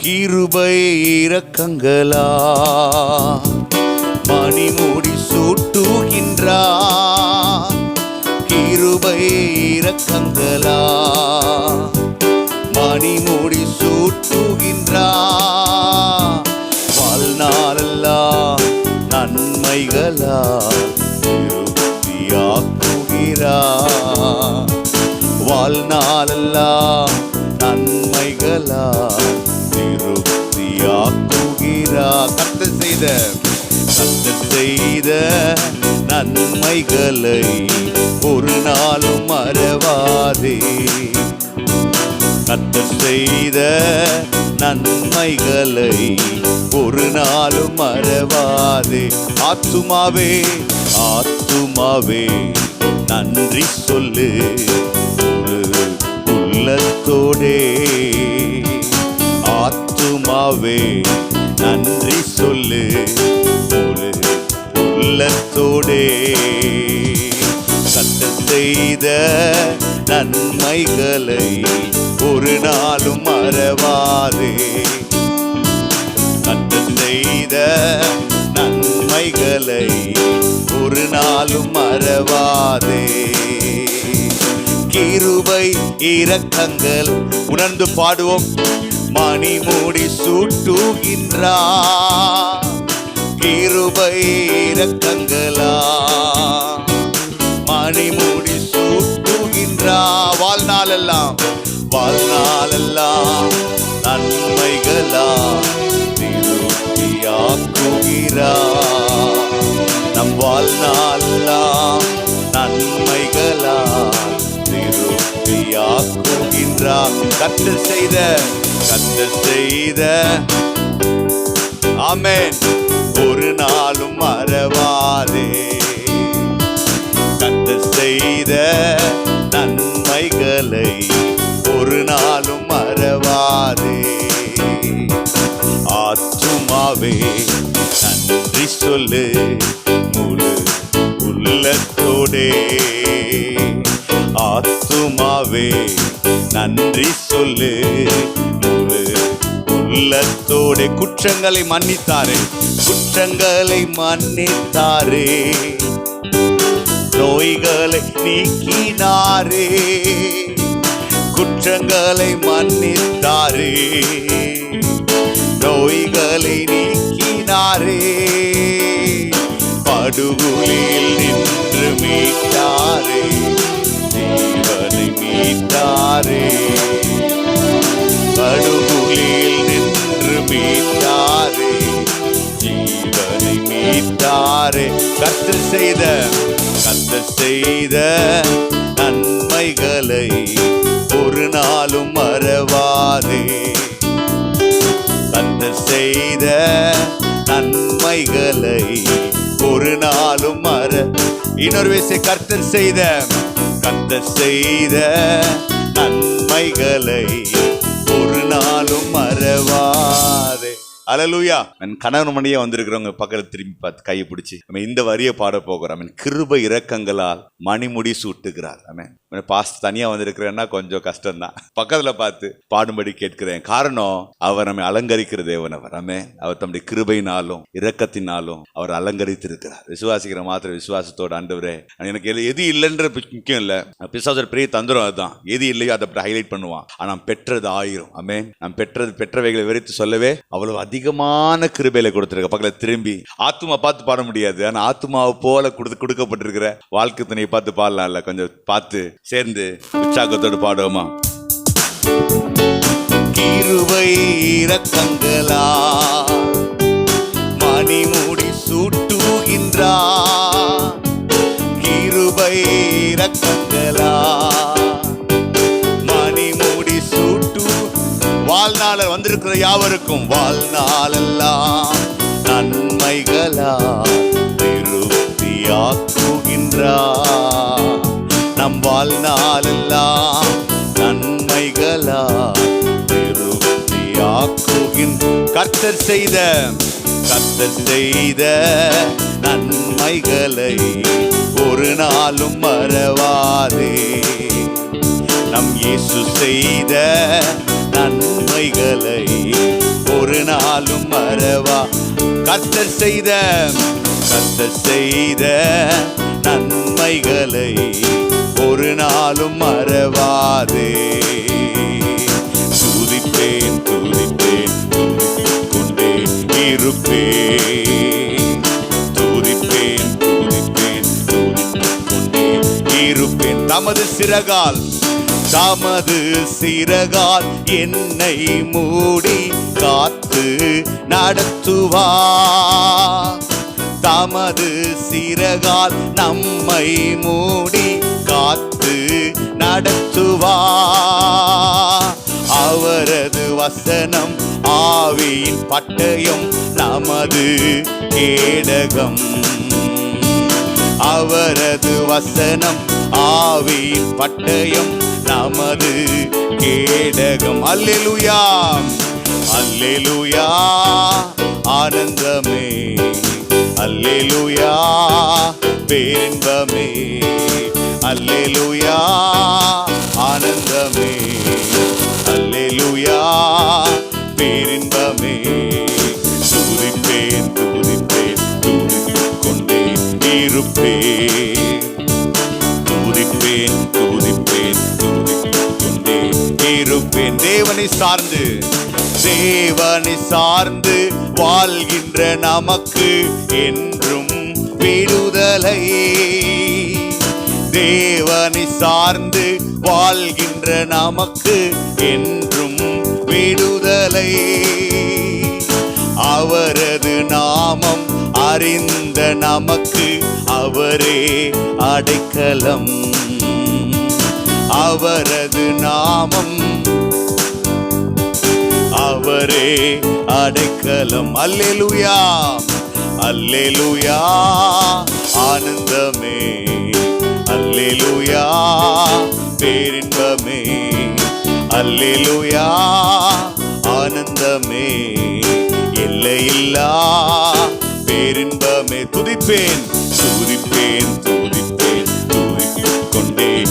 கிருபை இரக்கங்களா மணிமுடி சூட்டுகின்றார். கிருபை இரக்கங்களா மணிமுடி சூட்டுகின்றார். வாழ்நாளெல்லாம் நன்மைகளா திருப்தியாக்குகிறார். வாழ்நாளெல்லாம் நன்மைகளா திருப்தியாக்குகிறார். கர்த்தர் செய்த நன்மைகளை ஒரு நாளும் மறவாதே. கர்த்தர் செய்த நன்மைகளை ஒரு நாளும் மறவாதே. ஆத்துமாவே ஆத்துமாவே நன்றி சொல்லு உள்ளத்தோடே. ஆத்துமாவே நன்றி சொல்லு உள்ளத்தோடே. கர்த்தர் செய்த நன்மைகளை ஒரு நாளும் மறவாதே. கர்த்தர் செய்த நன்மைகளை ஒரு நாளும் மறவாதே. கிருபை இரக்கங்கள் உணர்ந்து பாடுவோம். மணிமுடி சூட்டுகின்றார். கிருபை இரக்கங்களா மணிமுடி சூட்டுகின்றார். வாழ்நாளெல்லாம் நன்மைகளா திருப்தியாக்குகிறார். நம் வாழ்நாளெல்லாம் நன்மைகளா திருப்தியாக்குகின்றார். கர்த்தர் செய்த ஆமென் ஒரு நாளும் மறவாதே. கர்த்தர் செய்த நன்மைகளை ஒரு நாளும் மறவாதே. ஆத்துமாவே நன்றி சொல்லு முழு உள்ளத்தோடே. ஆத்துமாவே நன்றி சொல்லு முழு உள்ளத்தோடே. குற்றங்களை மன்னித்தாரே. நோய்களை நீக்கினாரே. குற்றங்களை மன்னித்தாரே. நோய்களை நீக்கினாரே. படுகுழியில் நின்று மீட்டாரே. ஜீவனை மீட்டாரே. படுகுழியில் நின்று மீட்டாரே. ஜீவனை மீட்டாரே. கர்த்தர் செய்த நன்மைகளை ஒரு நாளும் மறவாதே. கர்த்தர் செய்த நன்மைகளை ஒரு நாளும் இன்னொரு வயசை கர்த்தர் செய்த நன்மைகளை ஒரு நாளும் மறவாதே. அல்லேலூயா. கணவன் மணியா வந்திருக்கிறவங்க பக்கத்தில் திரும்பி பார்த்து கையை பிடிச்சி நம்ம இந்த வரியை பாட போகிறோம். கிருபை இரக்கங்களால் மணிமுடி சூட்டுகிறார். பாஸ்ட் தனியா வந்திருக்கிறேன்னா கொஞ்சம் கஷ்டம்தான். பக்கத்துல பார்த்து பாடும்படி கேட்கிறேன். காரணம் அவர் நம்மை அலங்கரிக்கிற தேவன். அவர் தம்முடைய கிருபையினாலும் இரக்கத்தினாலும் அவர் அலங்கரித்து இருக்கிறார். விசுவாசிக்கிற மாத்திர விசுவாசத்தோட ஆண்டவரே எனக்கு எது இல்லைன்ற முக்கியம் இல்லை. பிசாசோட பெரிய தந்திரம் அதுதான். எது இல்லையோ அதை ஹைலைட் பண்ணுவான். ஆனா பெற்றது 1000. நாம் பெற்றவைகளை விரித்து சொல்லவே அவ்வளவு அதிகமான கிருபையில கொடுத்திருக்க. பக்கத்துல திரும்பி ஆத்துமா பார்த்து பாட முடியாது. ஆனா ஆத்துமாவை போல கொடுக்கப்பட்டிருக்கிற வாழ்க்கை துணையை பார்த்து பாடலாம்ல. கொஞ்சம் பார்த்து சேர்ந்து உற்சாகத்தோடு பாடுவோமா? கிருபை இரக்கங்களா மணிமுடி சூட்டுகின்றார். கிருபை இரக்கங்களா மணிமுடி சூட்டு. வாழ்நாள் வந்திருக்கிற யாவருக்கும் வாழ்நாளெல்லாம் நன்மைகளா திருப்தியாக்குகின்றார். நம் வாழ்நாளெல்லாம் நன்மைகளா திருப்தியாக்குகின்றார். கர்த்தர் செய்த நன்மைகளை ஒரு நாளும் மறவாதே. நம் இயேசு செய்த நன்மைகளை நாளும் மறவா. கர்த்தர் செய்த நன்மைகளை ஒரு நாளும் மறவாதே. துதிப்பேன் துதிப்பேன் துதித்துக் கொண்டே இருப்பேன். துதிப்பேன் துதிப்பேன் துதித்துக் கொண்டே இருப்பேன். தமது சிறகால் என்னை மூடி காத்து நடத்துவார். தமது சிறகால் நம்மை மூடி காத்து நடத்துவார். அவரது வசனம் ஆவியின் பட்டயம் நமது கேடகம். அவரது வசனம் ஆவியின் பட்டயம் நமது கேடகம். அல்லேலூயா அல்லேலூயா ஆனந்தமே. அல்லேலூயா பேரின்பமே. அல்லேலூயா ஆனந்தமே. அல்லேலூயா பேரின்பமே. துதிப்பேன் துதிப்பேன் துதித்துக் கொண்டே இருப்பேன். துதிப்பேன் துதிப்பேன் துதித்துக் கொண்டே இருப்பேன். தேவனை சார்ந்து வாழ்கின்ற நமக்கு என்றும் விடுதலை. தேவனை சார்ந்து வாழ்கின்ற நமக்கு என்றும் விடுதலை. அவரது நாமம் அறிந்த நமக்கு அவரே அடைக்கலம். அவரது நாமம் அவரே அடைக்கலம். அல்லேலூயா அல்லேலூயா ஆனந்தமே. அல்லேலூயா பேரின்பமே. அல்லேலூயா ஆனந்தமே. எல்லையில்லா பேரின்பமே. துதிப்பேன் துதிப்பேன் துதிப்பேன் துதித்துக் கொண்டே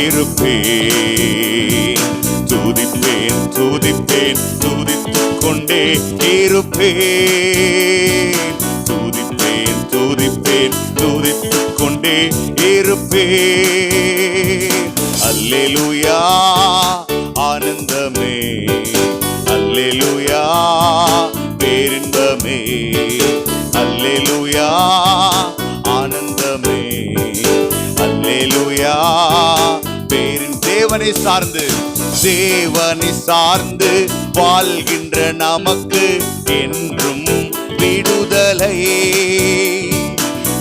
இருப்பேன். துதிப்பேன் துதிப்பேன் துதித்துக் கொண்டே இருப்பேன். துதிப்பேன் துதிப்பேன் துதித்துக் கொண்டே இருப்பேன். அல்லேலூயா ஆனந்தமே. அல்லேலூயா பேரின்பமே. அல்லேலூயா ஆனந்தமே. அல்லேலூயா பேரின். தேவனை சார்ந்து வாழ்கின்ற நமக்கு என்றும் விடுதலை.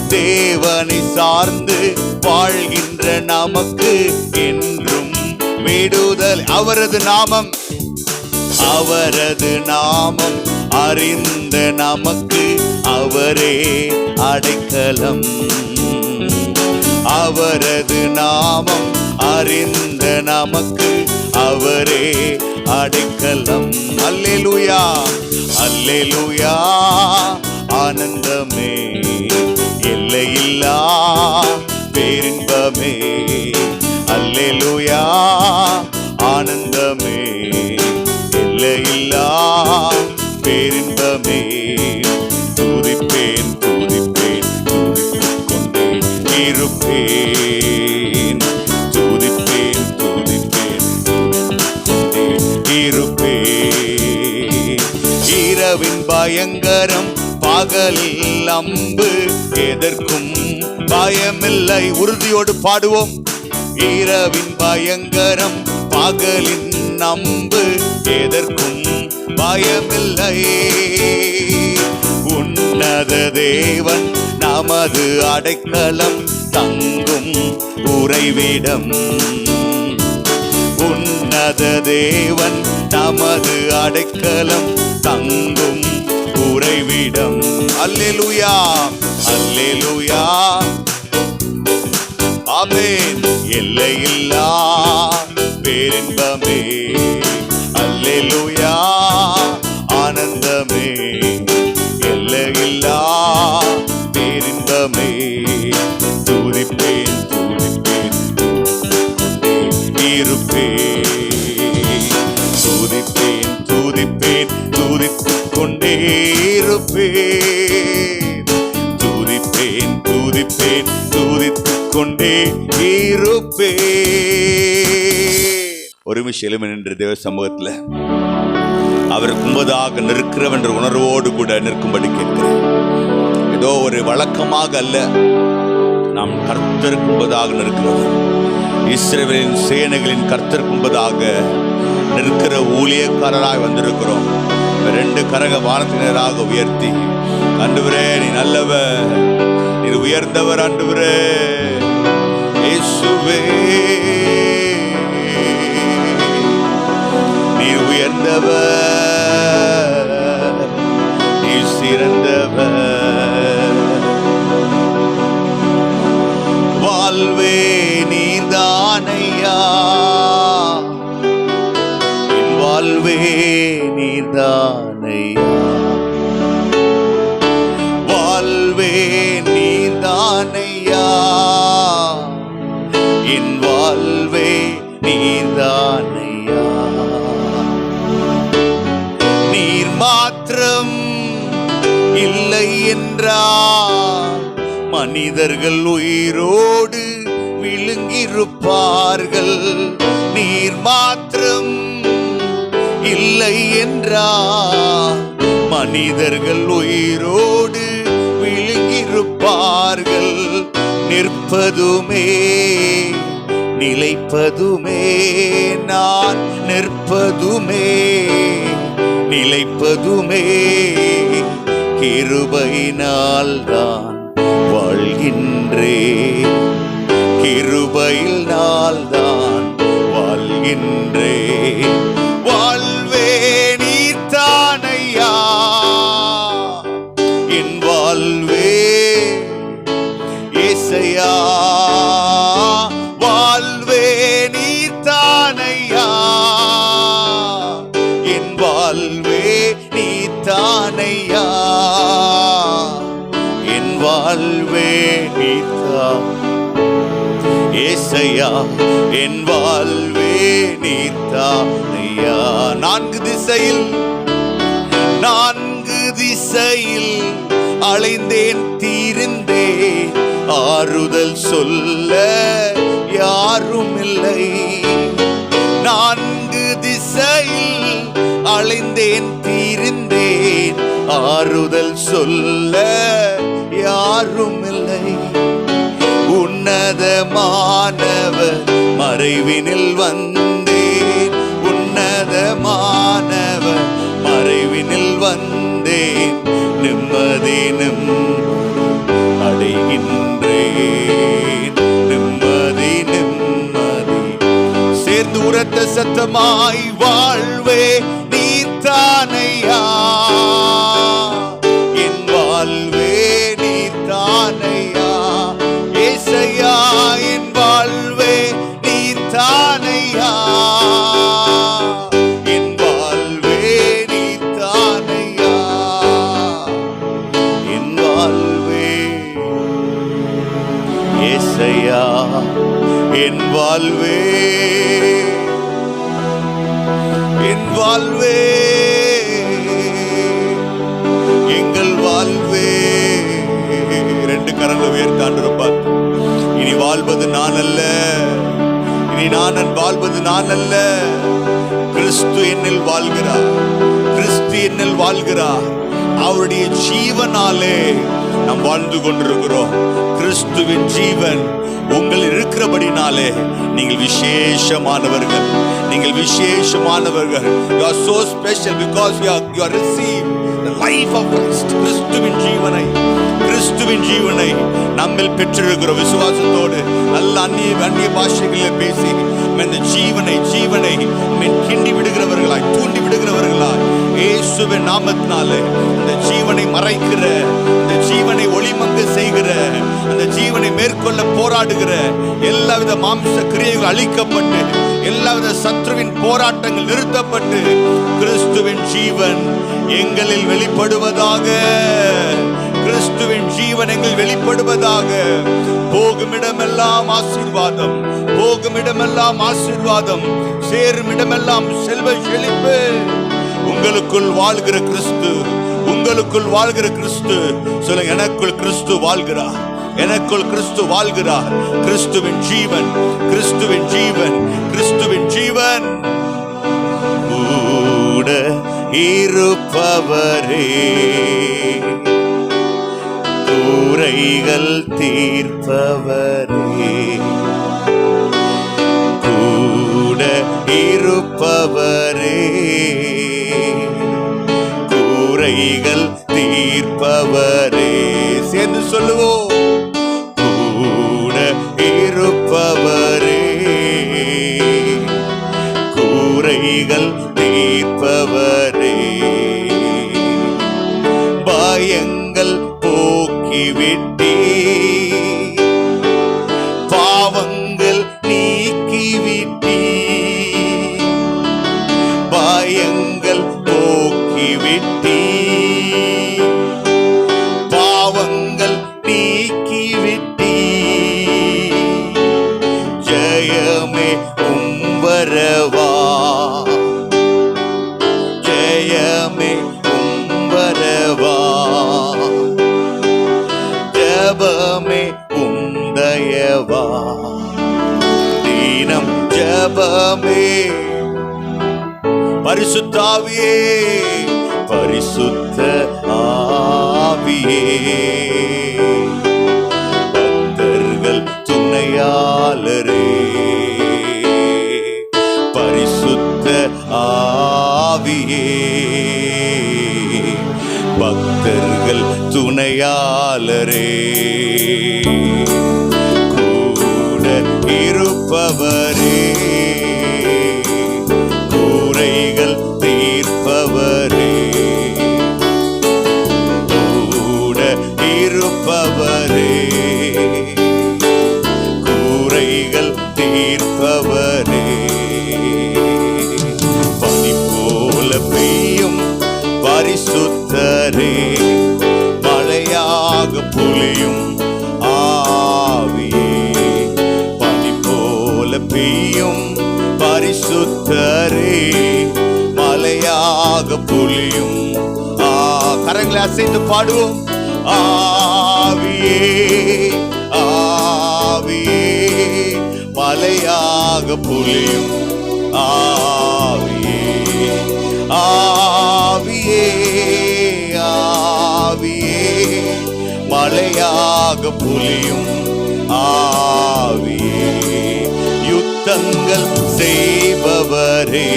தேவனை சார்ந்து வாழ்கின்ற நமக்கு என்றும் விடுதலை. அவரது நாமம் அறிந்த நமக்கு அவரே அடைக்கலம். அவரது நாமம் அறிந்த நமக்கு அவரே அடைக்கலம். அல்லேலூயா அல்லேலூயா ஆனந்தமே. எல்லையில்லா பேரின்பமே. அல்லேலூயா ஆனந்தமே. எல்லையில்லா பேரின்பமே. துதிப்பேன் துதிப்பேன் துதித்துக் கொண்டே இருப்பேன். துதிப்பேன் துதிப்பேன் துதித்துக் கொண்டே இருப்பேன். இரவின் பயங்கரம் பகலில் அம்பு எதற்கும் பயமில்லை. உறுதியோடு பாடுவோம். இரவின் பயங்கரம் பகலின் அம்பு எதற்கும் பயமில்லை. உன்னத தேவன் நமது அடைக்கலம் தங்கும் உறைவிடம். உன்னத தேவன் நமது அடைக்கலம் தங்கும் உறைவிடம். அல்லேலூயா அல்லேலூயா ஆமென். எல்லையில்லா பேரின்பமே. அல்லேலூயா ஆனந்தமே. எல்லையில்லா பேரின்பமே. துதிப்பேன் துதிப்பேன் இருப்பேன். துதிப்பேன் துதிப்பேன் துதித்துக் கொண்டே இருப்பே. ஒரு நிமிஷம் நின்று தேவ சமூகத்துல அவருக்கு முன்பதாக நிற்கிறவன் என்ற உணர்வோடு கூட நிற்கும்படி கேட்கிறேன். ஏதோ ஒரு வழக்கமாக அல்ல, நாம் கர்த்தருக்கு முன்பதாக நிற்கிறோம். இஸ்ரவேலின் சேனைகளின் கர்த்தருக்கு முன்பதாக நிற்கிற ஊழியக்காரராய் வந்திருக்கிறோம். 2 கரங்க வானத்தினராக உயர்த்தி, ஆண்டவரே நீ நல்லவர், நீ உயர்ந்தவர் ஆண்டவரே இயேசுவே, நீ உயர்ந்தவர், நீ சிறந்தவர். வாழ்வே நீர்தானையா, என் வாழ்வே நீர்தானையா, வாழ்வே நீர்தானையா, என் வாழ்வே நீர்தானையா. நீர் மாத்திரம் இல்லை என்றால் மனிதர்கள் உயிரோடு விழுங்கியிருப்பார்கள். நீர் மாத்திரம் இல்லை என்றால் மனிதர்கள் உயிரோடு விழுங்கியிருப்பார்கள். நிற்பதுமே நிலைப்பதுமே, நான் நிற்பதுமே நிலைப்பதுமே கிருபையினால் தான் வாழ்கின்றேன், கிருபையில் நாள் தான் வாழ்கின்றேன். வாழ்வே நீர்தானையா, என் வாழ்வே இயேசையா, வாழ்வே நீர்தானையா, என் வாழ்வே நீர்தானையா, என் வாழ்வே நீர்தான் இயேசையா, என் வாழ்வே நீர்தானையா. 4 திசையில் அலைந்தேன் தீர்ந்தேன், ஆறுதல் சொல்ல யாரும் இல்லை. 4 திசையில் அலைந்தேன் தீர்ந்தேன், ஆறுதல் சொல்ல யாரும் இல்லை. உன்னதமானவர் மறைவினில் வந்தேன், உன்னதமானவர் மறைவினில் வந்தேன், நிம்மதி அடைகின்றேன், நிம்மதி சேர்ந்து உரத்த சத்தமாய் வாழ்வே நீர்தானையா, என் வாழ்வே நீர்தானையா, இயேசையா என் வாழ்வே நீர்தானையா, என் வாழ்வே நீர்தானையா, என் வாழ்வே இயேசையா, என் வாழ்வே, என் வாழ்வே, எங்கள் வாழ்வே. 2 கரங்களை உயர்த்தாண்டு பார்த்து, இனி வாழ்வது நான் அல்ல, இனி நான் வாழ்வது நான் அல்ல, கிறிஸ்து என்னில் வாழ்கிறார், கிறிஸ்து என்னில் வாழ்கிறார். அவருடைய ஜீவனாலே நாம் வாழ்ந்து கொண்டிருக்கிறோம். கிறிஸ்துவின் ஜீவன் உங்கள் இருக்கிறபடினாலே நீங்கள் விசேஷமானவர்கள், நீங்கள் விசேஷமானவர்கள். You are so special because you are received the life of Christ. கிறிஸ்துவின் ஜீவனை, கிறிஸ்துவின் ஜீவனை நம்மில் பெற்றிருக்கிற விசுவாசத்தோடு நல்ல அந்நிய பாஷைகளில் பேசி இந்த ஜீவனை கிண்டி விடுகிறவர்களாய், தூண்டி விடுகிறவர்களாய், இயேசுவின் நாமத்தினாலே இந்த ஜீவனை மறைக்கிற, இந்த ஜீவனை ஒளிமங்க செய்கிற, அந்த ஜீவனை மேற்கொள்ள போராடுகிற எல்லாவித மாம்ச கிரியைகள் அழிக்கப்பட்டு, எல்லாவித சத்ருவின் போராட்டங்கள் நிறுத்தப்பட்டு, கிறிஸ்துவின் ஜீவன் எங்களில் வெளிப்படுவதாக, கிறிஸ்துவின் ஜீவன் எங்கள் வெளிப்படுவதாக. போகுமிடமெல்லாம் ஆசீர்வாதம், போகுமிடமெல்லாம் ஆசீர்வாதம், சேருமிடமெல்லாம் செல்வ செழிப்பு. உங்களுக்குள் வாழ்கிற கிறிஸ்து, உங்களுக்குள் வாழ்கிற கிறிஸ்து. சொல்லுங்க, எனக்குள் கிறிஸ்து வாழ்கிறார், எனக்குள் கிறிஸ்து வாழ்கிறார். கிறிஸ்துவின் ஜீவன், கிறிஸ்துவின் ஜீவன், கிறிஸ்துவின் ஜீவன். கூட இருப்பவரே, குறைகள் தீர்ப்பவரே, கூட இருப்பவரே, குறைகள் தீர்ப்பவரே. சேர்ந்து சொல்லுவோம். கூட இருப்பவரே, குறைகள் தீர்ப்பவரே, பயங்கள் போக்கிவிட்டே, பாவங்கள் நீக்கிவிட்டே, பயங்கள் போக்கிவிட்டே, பாவங்கள் நீக்கிவிட்டே, ஜெயமே உம்பரவா, ஜெயமே உம்பரவா, ஜபமே உந்தயவா, தீனம் ஜபமே. பரிசுத்த ஆவியே, பரிசுத்த ஆவியே, பக்தர்கள் துணையாளரே, பரிசுத்த ஆவியே, பக்தர்கள் துணையாளரே, கூட இருப்பவரே, குறைகள் தீர்ப்பவரே, கூட இருப்பவரே, குறைகள் தீர்ப்பவரே, பனி போல பெய்யும் பரிசுத்தரே, மழையாக பொழியும் ஆவியே, பனி போல பெய்யும் பரிசுத்தரே, மழையாக பொழியும். கரங்களை அசைத்து பாடுவோம். ஆவியே, ஆவியே, மழையாக பொழியும் ஆவியே, ஆவியே, ஆவியே, மழையாக பொழியும் ஆவியே, யுத்தங்கள் செய்பவரே,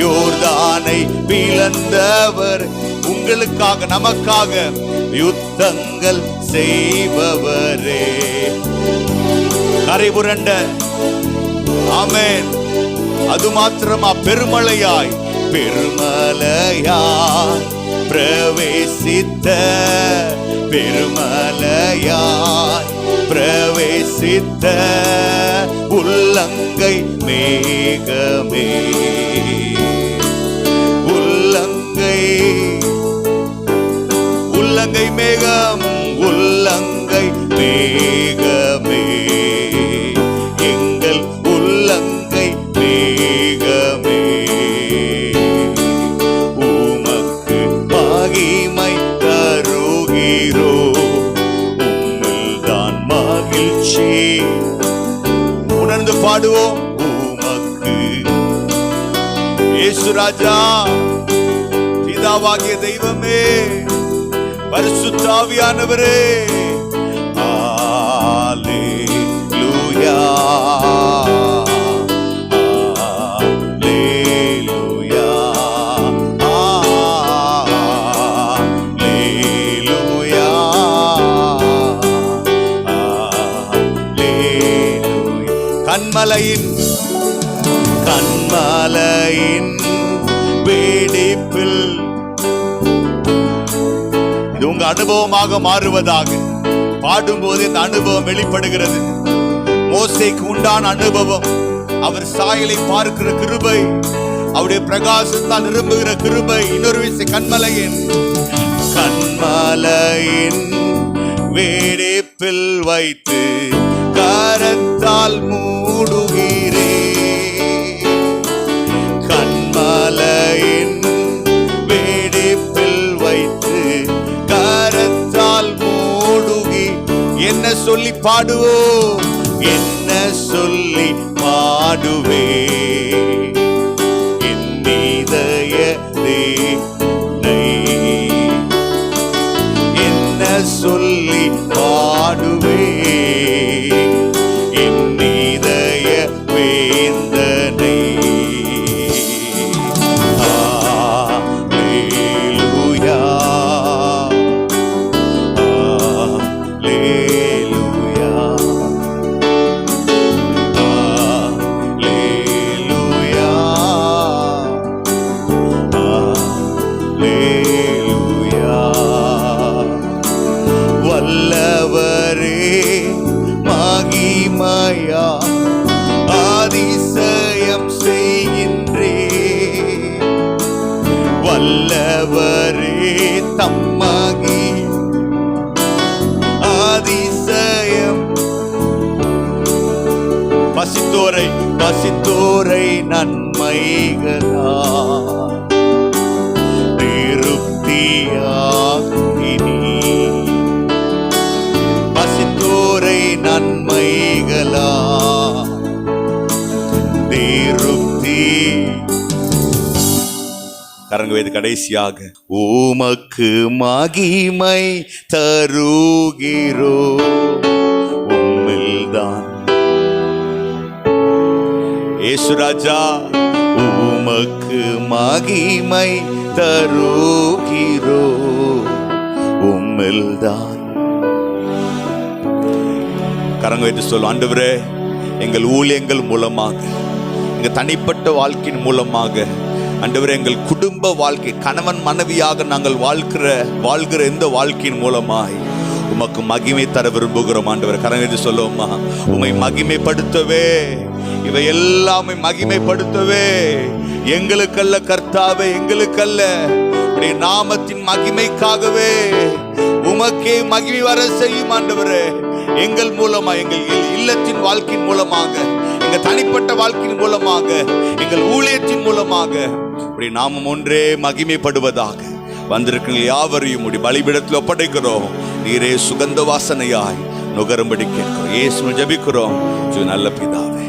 யோர்தானை பிளந்தவர், உங்களுக்காக நமக்காக யுத்தங்கள் செய்பவரே, கரை புரண்ட, ஆமென். அது மாத்திரமா, பெருமழையாய், பெருமழையாய் பிரவேசித்த, பெருமழையாய் பிரவேசித்த உள்ளங்கை மேகமே, உள்ளங்கை, உள்ளங்கை மேகம், உள்ளங்கை மேகமே, எங்கள் உள்ளங்கை மேகமே, உமக்கு மகிமை தருகிறோ, உம்மில்தான் மகிழ்ச்சி. உணர்ந்து பாடுவோம். உமக்கு இயேசு ராஜா, பிதாவாகிய தெய்வமே, பரிசுத்த ஆவியானவரே, அல்லேலூயா, அல்லேலூயா, அல்லேலூயா, அல்லேலூயா. கன்மலையின், கன்மலையின் வெடிப்பில் இது உங்க அனுபவமாக மாறுவதாக. பாடும்போது இந்த அனுபவம் வெளிப்படுகிறது. மோசேக்கு உண்டான அனுபவம், அவர் சாயலை பார்க்கிற கிருபை, அவருடைய பிரகாசத்தால் நிரம்புகிற கிருபை. இன்னொரு விஷயம், கன்மலையின், கன்மலையின் வெடிப்பில் வைத்து கரத்தால் மூடுகிறே, கன்மலையின் வெடிப்பில் வைத்து கரத்தால் மூடுகிறே, பாடுவோம். என்ன சொல்லி பாடுவே என் இதய தேனை, என்ன சொல்லி பாடுவே என் இதய வேந்தனை. Hallelujah, வல்லவரே மகிமையா அதிசயம் செய்கின்றே, வல்லவரே தம்மகி அதிசயம். பசித்தோரை நன்மைகளா திருப்தியாக்கினி, பசித்தோரை நன்மைகளா திருப்தி. கரங்க வைத்து கடைசியாக உமக்கு மகிமை தருகிறோ உம்மில்தான் ஏசுராஜா, உமக்கு மகிமை தருகிறோ உம்மில்தான். கரங்க வைத்து சொல்லும், ஆண்டவரே எங்கள் ஊழியங்கள் மூலமாக, எங்க தனிப்பட்ட வாழ்க்கையின் மூலமாக, ஆண்டவரே எங்கள் குடும்ப வாழ்க்கை, கணவன் மனைவியாக நாங்கள் வாழ்கிற இந்த வாழ்க்கையின் மூலமாய் உமக்கு மகிமை தர விரும்புகிறோம். ஆண்டவரே கரங்க வைத்து சொல்லுவோமா, உம்மை மகிமைப்படுத்தவே, இவை எல்லாமே மகிமைப்படுத்தவே, எங்களுக்கல்ல கர்த்தாவே, எங்களுக்கல்ல, உடைய நாமத்தின் மகிமைக்காகவே உமக்கே மகிமை வர செய்யும் ஆண்டவரே. எங்கள் மூலமா, எங்கள் இல்லத்தின் வாழ்க்கையின் மூலமாக, எங்கள் தனிப்பட்ட வாழ்க்கையின் மூலமாக, எங்கள் ஊழியத்தின் மூலமாக உடைய நாமம் ஒன்றே மகிமைப்படுவதாக. வந்திருக்கிற யாவரையும் உடைய பலிபீடத்தில் ஒப்படைக்கிறோம். நீரே சுகந்த வாசனையாய் நுகரும்படி கேட்கிறோம். இயேசுவை ஜெபிக்கிறோம் நல்ல பிதாவே.